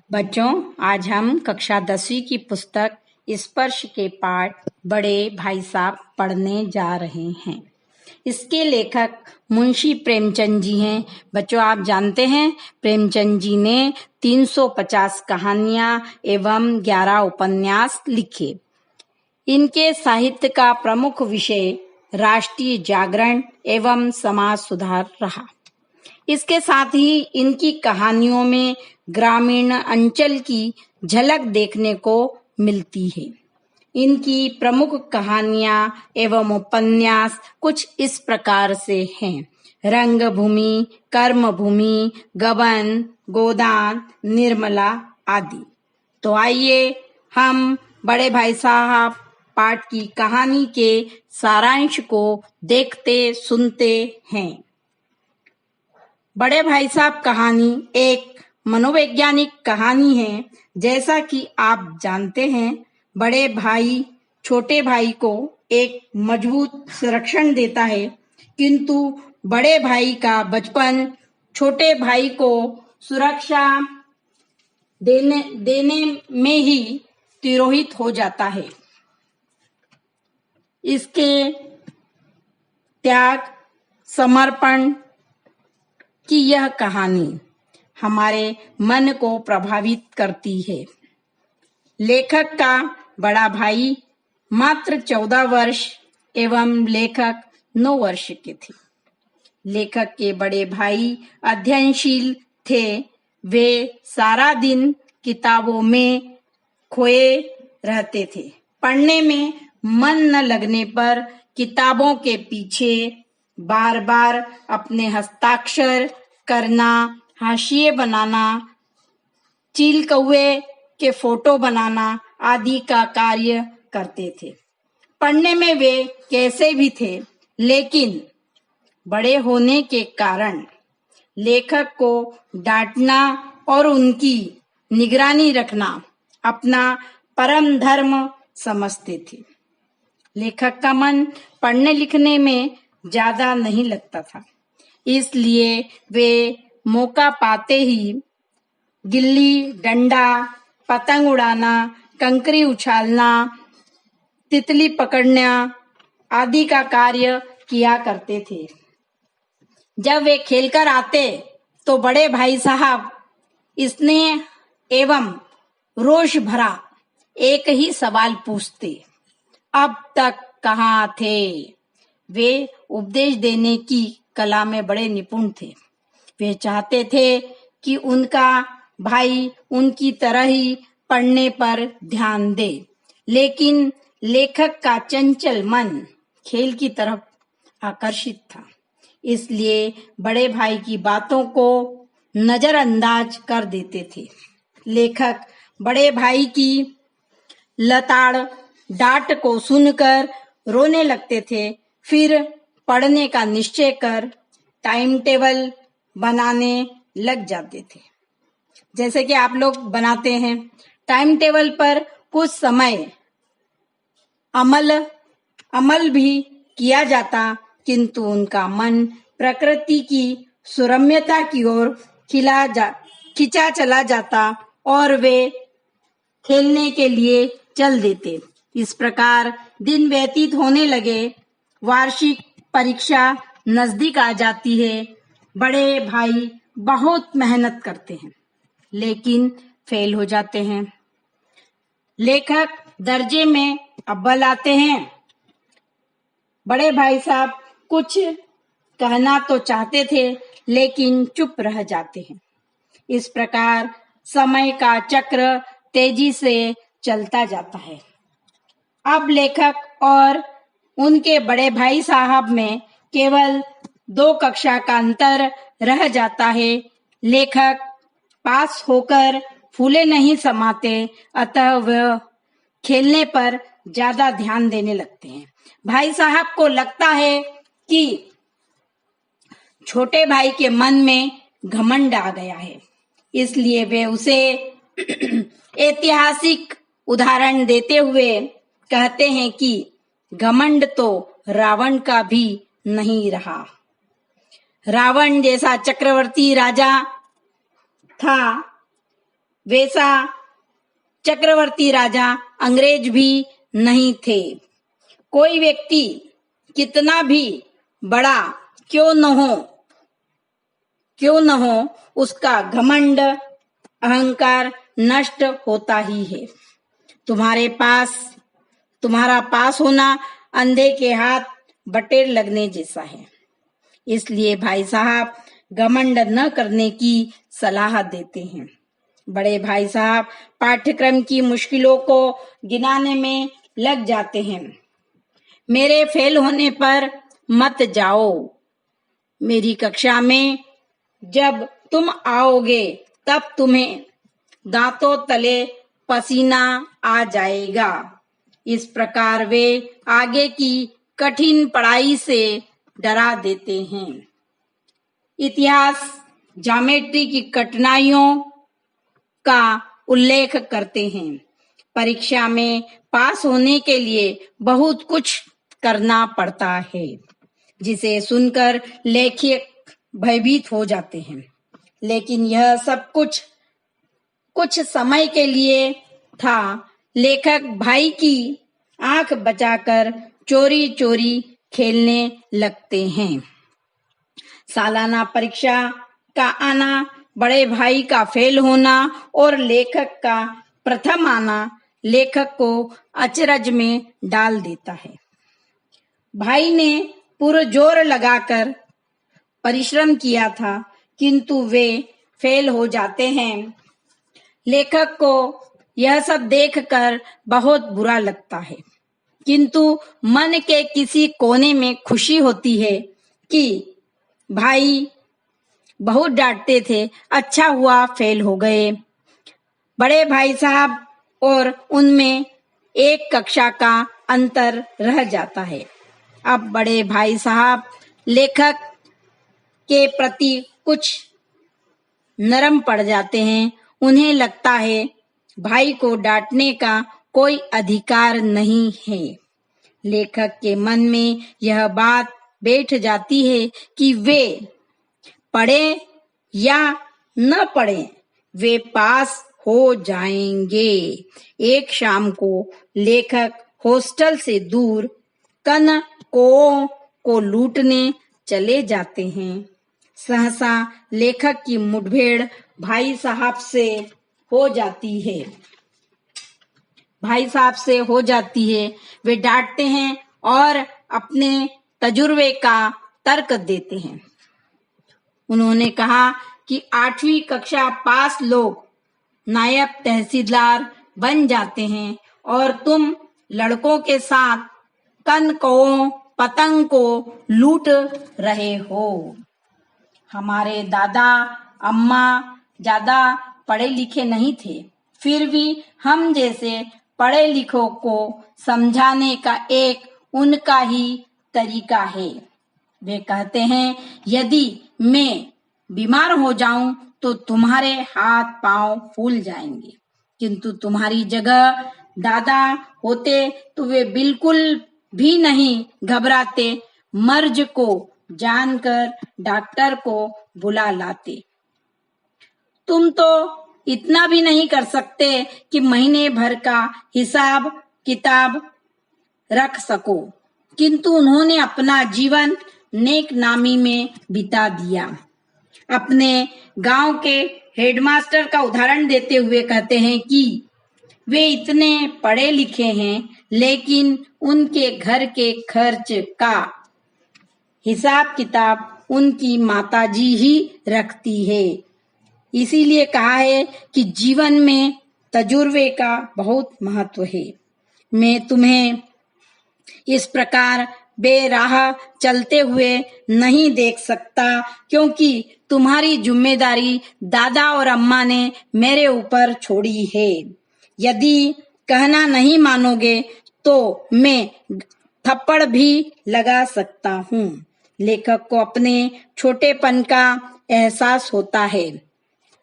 बच्चों, आज हम कक्षा 10वीं की पुस्तक स्पर्श के पाठ बड़े भाई साहब पढ़ने जा रहे हैं। इसके लेखक मुंशी प्रेमचंद जी हैं। बच्चों, आप जानते हैं प्रेमचंद जी ने 350 कहानियां एवं 11 उपन्यास लिखे। इनके साहित्य का प्रमुख विषय राष्ट्रीय जागरण एवं समाज सुधार रहा। इसके साथ ही इनकी कहानियों में ग्रामीण अंचल की झलक देखने को मिलती है। इनकी प्रमुख कहानियां एवं उपन्यास कुछ इस प्रकार से हैं: रंगभूमि, कर्मभूमि, गबन, गोदान, निर्मला आदि। तो आइए हम बड़े भाई साहब पाठ की कहानी के सारांश को देखते सुनते हैं। बड़े भाई साहब कहानी एक मनोवैज्ञानिक कहानी है। जैसा कि आप जानते हैं, बड़े भाई छोटे भाई को एक मजबूत संरक्षण देता है, किंतु बड़े भाई का बचपन छोटे भाई को सुरक्षा देने में ही तिरोहित हो जाता है। इसके त्याग, समर्पण की यह कहानी हमारे मन को प्रभावित करती है। लेखक का बड़ा भाई मात्र 14 वर्ष एवं लेखक 9 वर्ष के थे। लेखक के बड़े भाई अध्ययनशील थे। वे सारा दिन किताबों में खोए रहते थे। पढ़ने में मन न लगने पर किताबों के पीछे बार बार अपने हस्ताक्षर करना, हाशिए बनाना, चील कौवे के फोटो बनाना आदि का कार्य करते थे। पढ़ने में वे कैसे भी थे, लेकिन बड़े होने के कारण लेखक को डांटना और उनकी निगरानी रखना अपना परम धर्म समझते थे। लेखक का मन पढ़ने लिखने में ज्यादा नहीं लगता था, इसलिए वे मौका पाते ही गिल्ली डंडा, पतंग उड़ाना, कंकरी उछालना, तितली पकड़ना आदि का कार्य किया करते थे। जब वे खेलकर आते तो बड़े भाई साहब स्नेह एवं रोष भरा एक ही सवाल पूछते: अब तक कहाँ थे? वे उपदेश देने की कला में बड़े निपुण थे। वे चाहते थे कि उनका भाई उनकी तरह ही पढ़ने पर ध्यान दे, लेकिन लेखक का चंचल मन खेल की तरफ आकर्षित था। इसलिए बड़े भाई की बातों को नजरअंदाज कर देते थे। लेखक बड़े भाई की लताड़ डांट को सुनकर रोने लगते थे। फिर पढ़ने का निश्चय कर टाइम टेबल बनाने लग जाते थे। जैसे कि आप लोग बनाते हैं, टाइम टेबल पर कुछ समय अमल भी किया जाता, किंतु उनका मन प्रकृति की सुरम्यता की ओर खिंचा चला जाता और वे खेलने के लिए चल देते। इस प्रकार दिन व्यतीत होने लगे। वार्षिक परीक्षा नजदीक आ जाती है। बड़े भाई बहुत मेहनत करते हैं, लेकिन फेल हो जाते हैं। लेखक दर्जे में अव्वल आते हैं। बड़े भाई साहब कुछ कहना तो चाहते थे, लेकिन चुप रह जाते हैं। इस प्रकार समय का चक्र तेजी से चलता जाता है। अब लेखक और उनके बड़े भाई साहब में केवल 2 कक्षा का अंतर रह जाता है। लेखक पास होकर फूले नहीं समाते, अतः वह खेलने पर ज्यादा ध्यान देने लगते हैं। भाई साहब को लगता है कि छोटे भाई के मन में घमंड आ गया है, इसलिए वे उसे ऐतिहासिक उदाहरण देते हुए कहते हैं कि घमंड तो रावण का भी नहीं रहा। रावण जैसा चक्रवर्ती राजा था, वैसा चक्रवर्ती राजा अंग्रेज भी नहीं थे। कोई व्यक्ति कितना भी बड़ा क्यों न हो उसका घमंड अहंकार नष्ट होता ही है। तुम्हारा पास होना अंधे के हाथ बटेर लगने जैसा है। इसलिए भाई साहब घमंड न करने की सलाह देते हैं। बड़े भाई साहब पाठ्यक्रम की मुश्किलों को गिनाने में लग जाते हैं। मेरे फेल होने पर मत जाओ। मेरी कक्षा में जब तुम आओगे तब तुम्हें दांतों तले पसीना आ जाएगा। इस प्रकार वे आगे की कठिन पढ़ाई से डरा देते हैं। इतिहास ज्योमेट्री की कठिनाइयों का उल्लेख करते हैं। परीक्षा में पास होने के लिए बहुत कुछ करना पड़ता है, जिसे सुनकर लेखक भयभीत हो जाते हैं। लेकिन यह सब कुछ समय के लिए था। लेखक भाई की आंख बचाकर चोरी चोरी खेलने लगते हैं। सालाना परीक्षा का आना, बड़े भाई का फेल होना और लेखक का प्रथम आना लेखक को अचरज में डाल देता है। भाई ने पुरजोर लगाकर परिश्रम किया था, किंतु वे फेल हो जाते हैं। लेखक को यह सब देखकर बहुत बुरा लगता है, किंतु मन के किसी कोने में खुशी होती है कि भाई बहुत डांटते थे, अच्छा हुआ फेल हो गए। बड़े भाई साहब और उनमें एक कक्षा का अंतर रह जाता है। अब बड़े भाई साहब लेखक के प्रति कुछ नरम पड़ जाते हैं। उन्हें लगता है भाई को डांटने का कोई अधिकार नहीं है। लेखक के मन में यह बात बैठ जाती है कि वे पढ़े या न पढ़े, वे पास हो जाएंगे। एक शाम को लेखक हॉस्टल से दूर कन को लूटने चले जाते हैं। सहसा लेखक की मुठभेड़ भाई साहब से हो जाती है। वे डांटते हैं और अपने तजुर्बे का तर्क देते हैं। उन्होंने कहा कि 8वीं कक्षा पास लोग नायब तहसीलदार बन जाते हैं और तुम लड़कों के साथ कन कौओं पतंग को लूट रहे हो। हमारे दादा अम्मा ज्यादा पढ़े लिखे नहीं थे, फिर भी हम जैसे पढ़े लिखों को समझाने का एक उनका ही तरीका है। वे कहते हैं, यदि मैं बीमार हो जाऊं तो तुम्हारे हाथ पांव फूल जाएंगे, किंतु तुम्हारी जगह दादा होते तो वे बिल्कुल भी नहीं घबराते, मर्ज को जानकर डॉक्टर को बुला लाते। तुम तो इतना भी नहीं कर सकते कि महीने भर का हिसाब किताब रख सको, किंतु उन्होंने अपना जीवन नेक नामी में बिता दिया। अपने गांव के हेडमास्टर का उदाहरण देते हुए कहते हैं कि वे इतने पढ़े लिखे हैं, लेकिन उनके घर के खर्च का हिसाब किताब उनकी माताजी ही रखती है। इसीलिए कहा है कि जीवन में तजुर्बे का बहुत महत्व है। मैं तुम्हें इस प्रकार बेराह चलते हुए नहीं देख सकता, क्योंकि तुम्हारी जिम्मेदारी दादा और अम्मा ने मेरे ऊपर छोड़ी है। यदि कहना नहीं मानोगे तो मैं थप्पड़ भी लगा सकता हूँ। लेखक को अपने छोटेपन का एहसास होता है।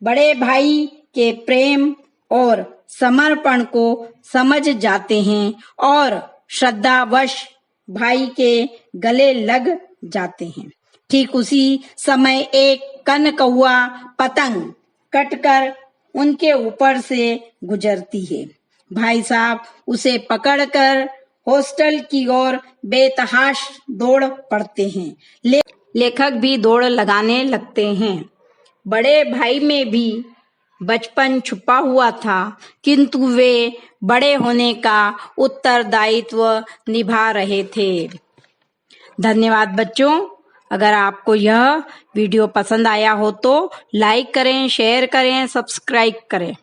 बड़े भाई के प्रेम और समर्पण को समझ जाते हैं और श्रद्धावश भाई के गले लग जाते हैं। ठीक उसी समय एक कनकौआ पतंग कटकर उनके ऊपर से गुजरती है। भाई साहब उसे पकड़कर हॉस्टल की ओर बेतहाश दौड़ पड़ते हैं। लेखक भी दौड़ लगाने लगते हैं। बड़े भाई में भी बचपन छुपा हुआ था, किंतु वे बड़े होने का उत्तरदायित्व निभा रहे थे। धन्यवाद बच्चों। अगर आपको यह वीडियो पसंद आया हो तो लाइक करें, शेयर करें, सब्सक्राइब करें।